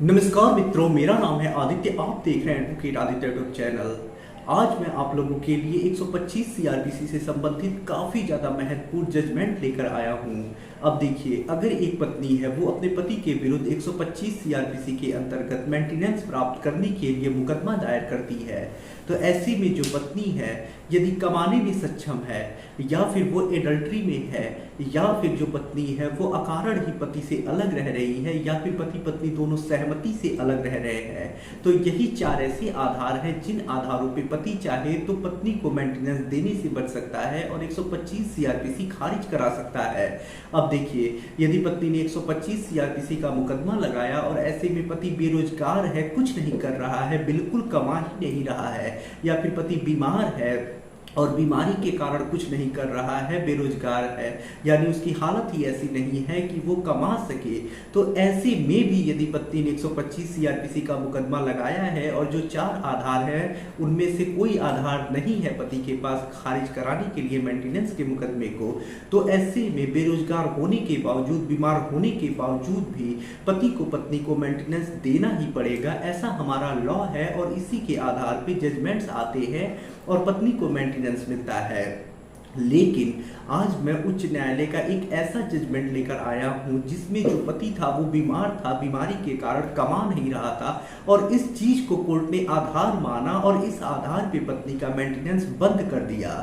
नमस्कार मित्रों, मेरा नाम है आदित्य। आप देख रहे हैं एडवोकेट आदित्य यूट्यूब चैनल। आज मैं आप लोगों के लिए 125 सीआरपीसी से संबंधित काफ़ी ज़्यादा महत्वपूर्ण जजमेंट लेकर आया हूं। अब देखिए, अगर एक पत्नी है वो अपने पति के विरुद्ध 125 सीआरपीसी के अंतर्गत मेंटेनेंस प्राप्त करने के लिए मुकदमा दायर करती है, तो ऐसी में जो पत्नी है यदि कमाने में सक्षम है या फिर वो एडल्ट्री में है या फिर जो पत्नी है वो अकारण ही पति से अलग रह रही है या फिर पति पत्नी दोनों सहमति से अलग रह रहे हैं, तो यही 4 ऐसे आधार हैं जिन आधारों पे पति चाहे तो पत्नी को मेंटेनेंस देने से बच सकता है और 125 सीआरपीसी खारिज करा सकता है। अब देखिए, यदि पत्नी ने 125 सीआरपीसी का मुकदमा लगाया और ऐसे में पति बेरोजगार है, कुछ नहीं कर रहा है, बिल्कुल कमा ही नहीं रहा है, या फिर पति बीमार है और बीमारी के कारण कुछ नहीं कर रहा है, बेरोजगार है, यानी उसकी हालत ही ऐसी नहीं है कि वो कमा सके, तो ऐसे में भी यदि पत्नी ने 125 सीआरपीसी का मुकदमा लगाया है और जो 4 आधार हैं उनमें से कोई आधार नहीं है पति के पास खारिज कराने के लिए मेंटेनेंस के मुकदमे को, तो ऐसे में बेरोजगार होने के बावजूद, बीमार होने के बावजूद भी पति को पत्नी को मेंटेनेंस देना ही पड़ेगा। ऐसा हमारा लॉ है और इसी के आधार पे जजमेंट्स आते हैं और पत्नी को मेंटेनेंस मिलता है। लेकिन आज मैं उच्च न्यायालय का एक ऐसा जजमेंट लेकर आया हूं जिसमें जो पति था वो बीमार था, बीमारी के कारण कमा नहीं रहा था और इस चीज को कोर्ट ने आधार माना और इस आधार पे पत्नी का मेंटेनेंस बंद कर दिया।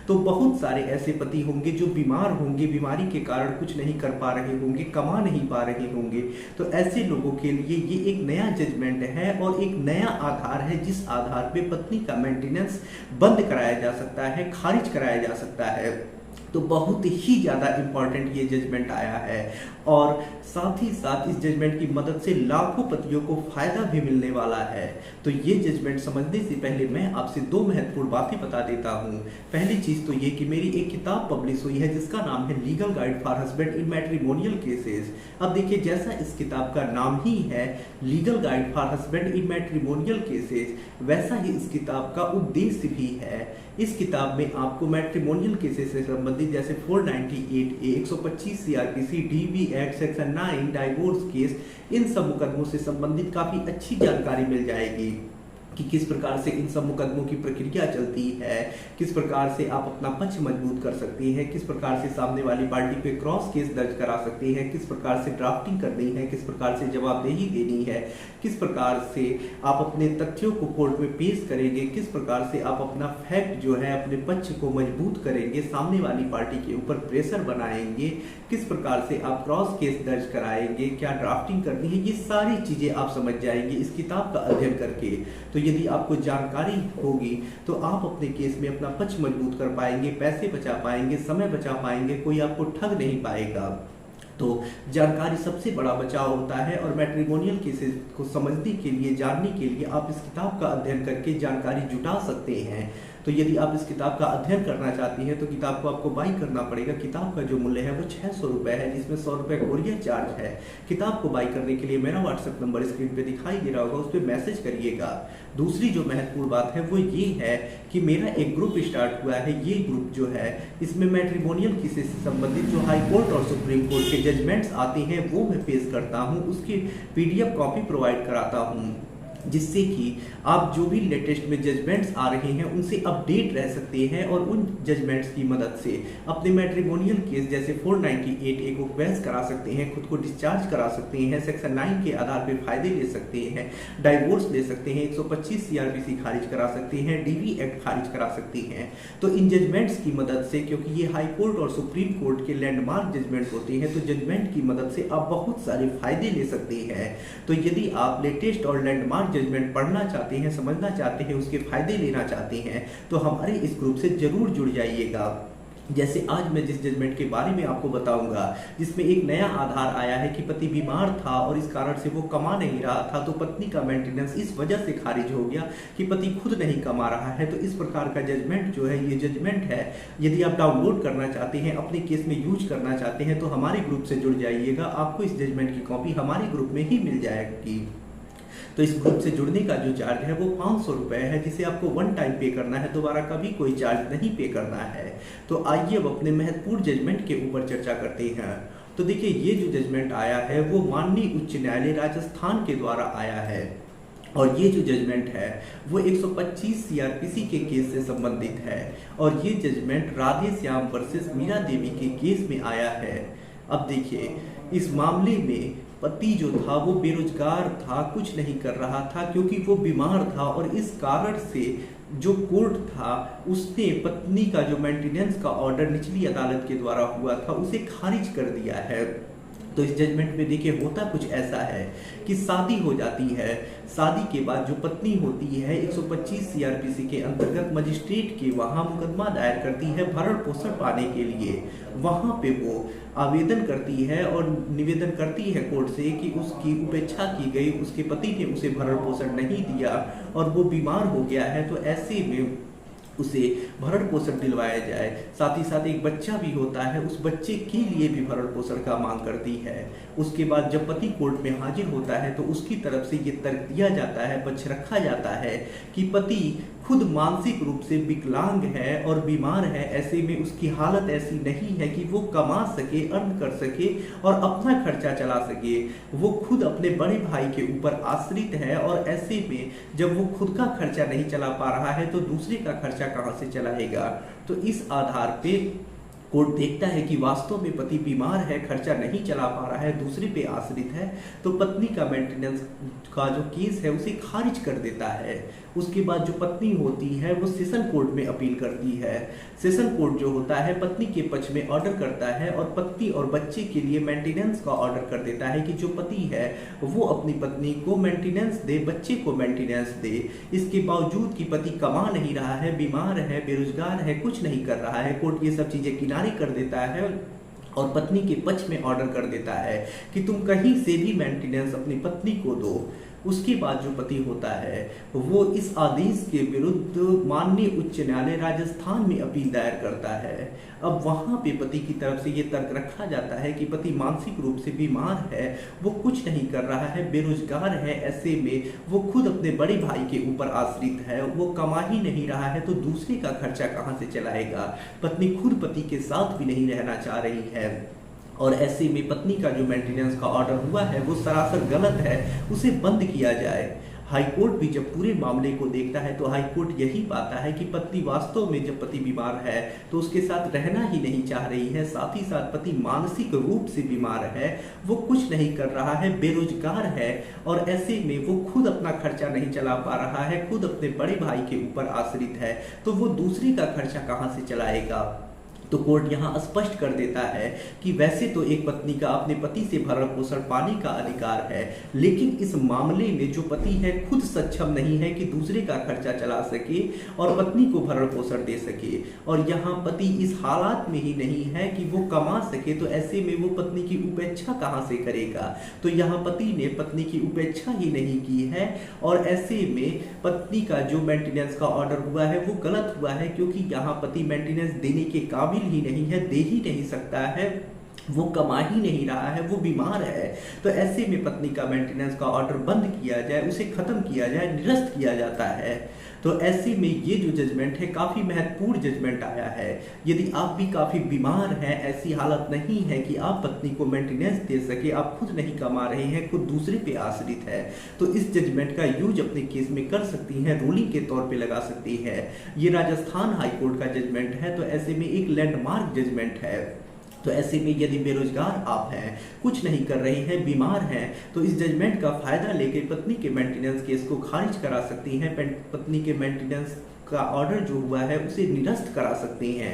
तो बहुत सारे ऐसे पति होंगे जो बीमार होंगे, बीमारी के कारण कुछ नहीं कर पा रहे होंगे, कमा नहीं पा रहे होंगे, तो ऐसे लोगों के लिए ये एक नया जजमेंट है और एक नया आधार है जिस आधार पे पत्नी का मेंटेनेंस बंद कराया जा सकता है, खारिज कराया जा सकता है। तो बहुत ही ज़्यादा इम्पॉर्टेंट ये जजमेंट आया है और साथ ही साथ इस जजमेंट की मदद से लाखों पतियों को फायदा भी मिलने वाला है। तो ये जजमेंट समझने से पहले मैं आपसे 2 महत्वपूर्ण बातें बता देता हूँ। पहली चीज़ तो ये कि मेरी एक किताब पब्लिश हुई है जिसका नाम है legal guide for husband in matrimonial cases. अब देखिए, जैसा इस किताब का नाम ही है legal guide for husband in matrimonial cases, वैसा ही इस किताब का उद्देश्य भी है। इस किताब में आपको मैट्रिमोनियल केसेस से संबंधित जैसे 498A, 125 CrPC, DV act section 9, divorce case, इन सब मुकदमों से संबंधित काफी अच्छी जानकारी मिल जाएगी कि किस प्रकार से इन सब मुकदमों की प्रक्रिया चलती है, किस प्रकार से आप अपना पक्ष मजबूत कर सकती हैं, किस प्रकार से सामने वाली पार्टी पे क्रॉस केस दर्ज करा सकती हैं, किस प्रकार से ड्राफ्टिंग करनी है, किस प्रकार से जवाबदेही देनी है, किस प्रकार से आप अपने तथ्यों को कोर्ट में पेश करेंगे, किस प्रकार से आप अपना फैक्ट जो है अपने पक्ष को मजबूत करेंगे, सामने वाली पार्टी के ऊपर प्रेशर बनाएंगे, किस प्रकार से आप क्रॉस केस दर्ज कराएंगे, क्या ड्राफ्टिंग करनी है, ये सारी चीजें आप समझ जाएंगे इस किताब का अध्ययन करके। तो यदि आपको जानकारी होगी तो आप अपने केस में अपना पक्ष मजबूत कर पाएंगे, पैसे बचा पाएंगे, समय बचा पाएंगे, कोई आपको ठग नहीं पाएगा। तो जानकारी सबसे बड़ा बचाव होता है और मैट्रिमोनियल केसेस को समझने के लिए, जानने के लिए आप इस किताब का अध्ययन करके जानकारी जुटा सकते हैं। तो यदि आप इस किताब का अध्ययन करना चाहती हैं तो किताब को आपको बाई करना पड़ेगा। किताब का जो मूल्य है वो 600 रुपये है, जिसमें 100 रुपये कोरियर चार्ज है। किताब को बाई करने के लिए मेरा व्हाट्सएप नंबर स्क्रीन पे दिखाई दे रहा होगा, उस पर मैसेज करिएगा। दूसरी जो महत्वपूर्ण बात है वो ये है कि मेरा एक ग्रुप स्टार्ट हुआ है। ये ग्रुप जो है इसमें मैट्रिमोनियल केसेस से संबंधित जो हाई कोर्ट और सुप्रीम कोर्ट के जजमेंट्स आते हैं वो मैं पेश करता हूँ, उसकी PDF कॉपी प्रोवाइड कराता हूँ, जिससे कि आप जो भी लेटेस्ट में जजमेंट्स आ रहे हैं उनसे अपडेट रह सकते हैं और उन जजमेंट्स की मदद से अपने मैट्रिमोनियल केस जैसे 498A को क्वेश करा सकते हैं, खुद को डिस्चार्ज करा सकते हैं, सेक्शन 9 के आधार पर फायदे ले सकते हैं, डाइवोर्स ले सकते हैं, 125 सीआरपीसी खारिज करा सकते हैं, डीवी एक्ट खारिज करा सकते हैं। तो इन जजमेंट्स की मदद से, क्योंकि ये हाई कोर्ट और सुप्रीम कोर्ट के लैंडमार्क जजमेंट्स होते हैं, तो जजमेंट की मदद से आप बहुत सारे फायदे ले सकते हैं। तो यदि आप लेटेस्ट और लैंडमार्क जजमेंट पढ़ना चाहते हैं, समझना चाहते हैं, उसके फायदे लेना चाहते हैं, तो हमारे इस ग्रुप से जरूर जुड़ जाइएगा। जैसे आज मैं जिस जजमेंट के बारे में आपको बताऊंगा, जिसमें एक नया आधार आया है कि पति बीमार था और इस कारण से वो कमा नहीं रहा था, तो पत्नी का मेंटेनेंस इस वजह से खारिज हो गया कि पति खुद नहीं कमा रहा है। तो इस प्रकार का जजमेंट जो है, ये जजमेंट है, यदि आप डाउनलोड करना चाहते हैं, अपने केस में यूज करना चाहते हैं, तो हमारे ग्रुप से जुड़ जाइएगा। आपको इस जजमेंट की कॉपी हमारे ग्रुप में ही मिल जाएगी। तो इस ग्रुप से जुड़ने का जो चार्ज है वो 500 रुपये है, जिसे आपको 1 टाइम पे करना है, दोबारा कभी कोई चार्ज नहीं पे करना है। तो आइए अब अपने महत्वपूर्ण जजमेंट के ऊपर चर्चा करते हैं। तो देखिए ये जो जजमेंट आया है वो माननीय उच्च न्यायालय राजस्थान के द्वारा आया है और ये जो जजमेंट है वो 125 सीआरपीसी के केस से संबंधित है और ये जजमेंट राधे श्याम वर्सेस मीरा देवी के केस में आया है। अब देखिए इस मामले में पति जो था वो बेरोजगार था, कुछ नहीं कर रहा था क्योंकि वो बीमार था और इस कारण से जो कोर्ट था उसने पत्नी का जो मेंटेनेंस का ऑर्डर निचली अदालत के द्वारा हुआ था उसे खारिज कर दिया है। तो इस जजमेंट में देखिए होता कुछ ऐसा है कि शादी हो जाती है, शादी के बाद जो पत्नी होती है 125 सीआरपीसी के अंतर्गत मजिस्ट्रेट के वहां मुकदमा दायर करती है भरण पोषण पाने के लिए। वहां पे वो आवेदन करती है और निवेदन करती है कोर्ट से कि उसकी उपेक्षा की गई, उसके पति ने उसे भरण पोषण नहीं दिया और वो बीमार हो गया है, तो ऐसे में उसे भरण पोषण दिलवाया जाए। साथ ही साथ एक बच्चा भी होता है, उस बच्चे के लिए भी भरण पोषण का मांग करती है। उसके बाद जब पति कोर्ट में हाजिर होता है तो उसकी तरफ से ये तर्क दिया जाता है, पक्ष रखा जाता है कि पति खुद मानसिक रूप से विकलांग है और बीमार है, ऐसे में उसकी हालत ऐसी नहीं है कि वो कमा सके, अर्न कर सके और अपना खर्चा चला सके। वो खुद अपने बड़े भाई के ऊपर आश्रित है और ऐसे में जब वो खुद का खर्चा नहीं चला पा रहा है तो दूसरे का खर्चा कहां से चलाएगा। तो इस आधार पे कोर्ट देखता है कि वास्तव में पति बीमार है, खर्चा नहीं चला पा रहा है, दूसरे पे आश्रित है, तो पत्नी का मेंटेनेंस का जो केस है उसे खारिज कर देता है। उसके बाद जो पत्नी होती है वो सेशन कोर्ट में अपील करती है। सेशन कोर्ट जो होता है पत्नी के पक्ष में ऑर्डर करता है और पत्नी और बच्चे के लिए मेंटेनेंस का ऑर्डर कर देता है कि जो पति है वो अपनी पत्नी को मेंटेनेंस दे, बच्चे को मेंटेनेंस दे। इसके बावजूद कि पति कमा नहीं रहा है, बीमार है, बेरोजगार है, कुछ नहीं कर रहा है, कोर्ट ये सब चीजें किनारे कर देता है और पत्नी के पक्ष में ऑर्डर कर देता है कि तुम कहीं से भी मेंटेनेंस अपनी पत्नी को दो। उसके बाद जो पति होता है वो इस आदेश के विरुद्ध माननीय उच्च न्यायालय राजस्थान में अपील दायर करता है। अब वहां पे पति की तरफ से ये तर्क रखा जाता है कि पति मानसिक रूप से बीमार है, वो कुछ नहीं कर रहा है, बेरोजगार है, ऐसे में वो खुद अपने बड़े भाई के ऊपर आश्रित है, वो कमा ही नहीं रहा है तो दूसरे का खर्चा कहां से चलाएगा। पत्नी खुद पति के साथ भी नहीं रहना चाह रही है और ऐसे में पत्नी का जो मेंटेनेंस का ऑर्डर हुआ है वो सरासर गलत है, उसे बंद किया जाए। हाईकोर्ट भी जब पूरे मामले को देखता है तो हाईकोर्ट यही पाता है कि पत्नी वास्तव में जब पति बीमार है तो उसके साथ रहना ही नहीं चाह रही है, साथ ही साथ पति मानसिक रूप से बीमार है, वो कुछ नहीं कर रहा है, बेरोजगार है और ऐसे में वो खुद अपना खर्चा नहीं चला पा रहा है, खुद अपने बड़े भाई के ऊपर आश्रित है, तो वो दूसरे का खर्चा कहाँ से चलाएगा। तो कोर्ट यहाँ स्पष्ट कर देता है कि वैसे तो एक पत्नी का अपने पति से भरण पोषण पाने का अधिकार है, लेकिन इस मामले में जो पति है खुद सक्षम नहीं है कि दूसरे का खर्चा चला सके और पत्नी को भरण पोषण दे सके और यहाँ पति इस हालात में ही नहीं है कि वो कमा सके, तो ऐसे में वो पत्नी की उपेक्षा कहाँ से करेगा। तो यहाँ पति ने पत्नी की उपेक्षा ही नहीं की है और ऐसे में पत्नी का जो मेंटेनेंस का ऑर्डर हुआ है वो गलत हुआ है, क्योंकि यहाँ पति मेंटेनेंस देने के काबिल ही नहीं है, दे ही नहीं सकता है, वो कमा ही नहीं रहा है, वो बीमार है। तो ऐसे में पत्नी का मेंटेनेंस का ऑर्डर बंद किया जाए, उसे खत्म किया जाए, निरस्त किया जाता है। तो ऐसे में ये जो जजमेंट है काफी महत्वपूर्ण जजमेंट आया है। यदि आप भी काफी बीमार हैं, ऐसी हालत नहीं है कि आप पत्नी को मेंटेनेंस दे सके, आप खुद नहीं कमा रहे हैं, खुद दूसरे पे आश्रित है, तो इस जजमेंट का यूज अपने केस में कर सकती हैं, रूलिंग के तौर पे लगा सकती है। ये राजस्थान हाईकोर्ट का जजमेंट है, तो ऐसे में एक लैंडमार्क जजमेंट है। तो ऐसे में यदि बेरोजगार आप हैं, कुछ नहीं कर रहे हैं, बीमार हैं, तो इस जजमेंट का फायदा लेकर पत्नी के मेंटेनेंस केस को खारिज करा सकती हैं, पत्नी के मेंटेनेंस का ऑर्डर जो हुआ है उसे निरस्त करा सकती हैं।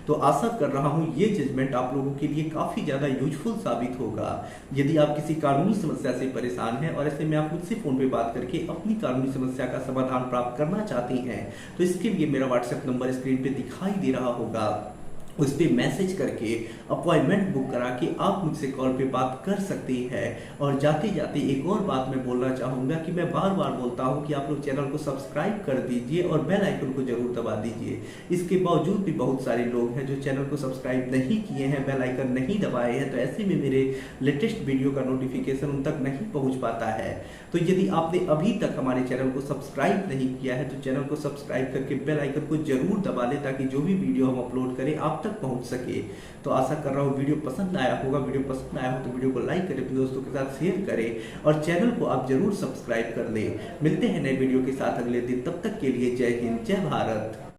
तो आशा कर रहा हूं ये जजमेंट आप लोगों के लिए काफी ज्यादा यूजफुल साबित होगा। यदि आप किसी कानूनी समस्या से परेशान हैं और ऐसे में आप मुझसे फोन पे बात करके अपनी कानूनी समस्या का समाधान प्राप्त करना चाहती हैं, तो इसके लिए मेरा व्हाट्सएप नंबर स्क्रीन पे दिखाई दे रहा होगा, उस पर मैसेज करके अपॉइंटमेंट बुक करा के आप मुझसे कॉल पे बात कर सकते हैं। और जाते जाते एक और बात मैं बोलना चाहूँगा कि मैं बार बार बोलता हूँ कि आप लोग चैनल को सब्सक्राइब कर दीजिए और बेल आइकन को जरूर दबा दीजिए। इसके बावजूद भी बहुत सारे लोग हैं जो चैनल को सब्सक्राइब नहीं किए हैं, बेल आइकन नहीं दबाए हैं, तो ऐसे में मेरे लेटेस्ट वीडियो का नोटिफिकेशन उन तक नहीं पहुँच पाता है। तो यदि आपने अभी तक हमारे चैनल को सब्सक्राइब नहीं किया है तो चैनल को सब्सक्राइब करके बेल आइकन को जरूर दबा लें, ताकि जो भी वीडियो हम अपलोड करें आप आप तक पहुंच सके। तो आशा कर रहा हूँ वीडियो पसंद आया होगा। वीडियो पसंद आया हो तो वीडियो को लाइक करें, अपने दोस्तों के साथ शेयर करें और चैनल को आप जरूर सब्सक्राइब कर लें। मिलते हैं नए वीडियो के साथ अगले दिन, तब तक के लिए जय हिंद, जय भारत।